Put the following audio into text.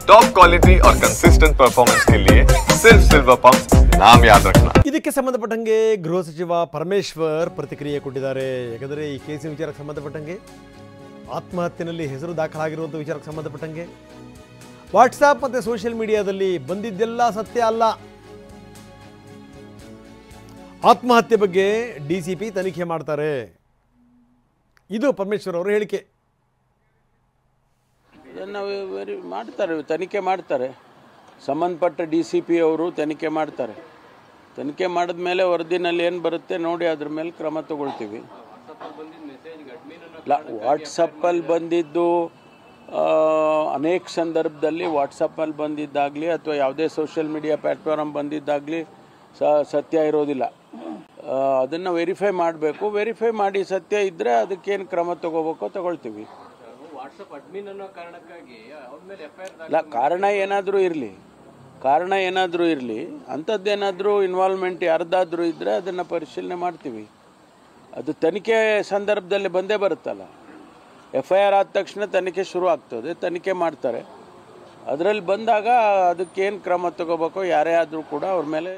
Top quality और consistent performance के लिए सिर्फ सिल्वर पंप नाम याद रखना। ಇದಕ್ಕೆ ಸಂಬಂಧಪಟ್ಟಂಗೆ ಗೃಹ ಸಚಿವ ಪರಮೇಶ್ವರ್ ಪ್ರತಿಕ್ರಿಯೆ ಕೊಟ್ಟಿದ್ದಾರೆ. ಯಾಕಂದರೆ ಈ ಕೇಸಿನ ವಿಚಾರಕ್ಕೆ ಸಂಬಂಧಪಟ್ಟಂಗೆ ಆತ್ಮಹತ್ಯೆಯಲ್ಲಿ ಹೆಸರು ದಾಖಲಾಗಿರುವಂಥ ವಿಚಾರಕ್ಕೆ ಸಂಬಂಧಪಟ್ಟಂಗೆ ವಾಟ್ಸಾಪ್ ಮತ್ತು ಸೋಷಿಯಲ್ ಮೀಡಿಯಾದಲ್ಲಿ ಬಂದಿದ್ದೆಲ್ಲ ಸತ್ಯ ಅಲ್ಲ. ಆತ್ಮಹತ್ಯೆ ಬಗ್ಗೆ DCP ತನಿಖೆ ಮಾಡ್ತಾರೆ. ಇದು ಪರಮೇಶ್ವರ್ ಅವರ ಹೇಳಿಕೆ. ಮಾಡ್ತಾರೆ, ತನಿಖೆ ಮಾಡ್ತಾರೆ. ಸಂಬಂಧಪಟ್ಟ DCP ಅವರು ತನಿಖೆ ಮಾಡ್ತಾರೆ. ತನಿಖೆ ಮಾಡಿದ ಮೇಲೆ ವರದಿನಲ್ಲಿ ಏನು ಬರುತ್ತೆ ನೋಡಿ ಅದ್ರ ಮೇಲೆ ಕ್ರಮ ತಗೊಳ್ತೀವಿ. ವಾಟ್ಸಪ್ಪಲ್ಲಿ ಬಂದಿದ್ದು ಅನೇಕ ಸಂದರ್ಭದಲ್ಲಿ ವಾಟ್ಸಪ್ಪಲ್ಲಿ ಬಂದಿದ್ದಾಗಲಿ ಅಥವಾ ಯಾವುದೇ ಸೋಷಿಯಲ್ ಮೀಡಿಯಾ ಪ್ಲ್ಯಾಟ್ಫಾರ್ಮ್ ಬಂದಿದ್ದಾಗಲಿ ಸತ್ಯ ಇರೋದಿಲ್ಲ. ಅದನ್ನು ವೆರಿಫೈ ಮಾಡಬೇಕು. ವೆರಿಫೈ ಮಾಡಿ ಸತ್ಯ ಇದ್ದರೆ ಅದಕ್ಕೇನು ಕ್ರಮ ತಗೋಬೇಕೋ ತಗೊಳ್ತೀವಿ. ಇಲ್ಲ, ಕಾರಣ ಏನಾದರೂ ಇರಲಿ ಅಂಥದ್ದೇನಾದರೂ ಇನ್ವಾಲ್ವ್ಮೆಂಟ್ ಯಾರ್ದಾದ್ರೂ ಇದ್ದರೆ ಅದನ್ನು ಪರಿಶೀಲನೆ ಮಾಡ್ತೀವಿ. ಅದು ತನಿಖೆ ಸಂದರ್ಭದಲ್ಲಿ ಬಂದೇ ಬರುತ್ತಲ್ಲ. FIR ಆದ ತಕ್ಷಣ ತನಿಖೆ ಶುರು ಆಗ್ತದೆ, ತನಿಖೆ ಮಾಡ್ತಾರೆ. ಅದರಲ್ಲಿ ಬಂದಾಗ ಅದಕ್ಕೇನು ಕ್ರಮ ತಗೋಬೇಕೋ ಯಾರೇ ಆದರೂ ಕೂಡ ಅವ್ರ ಮೇಲೆ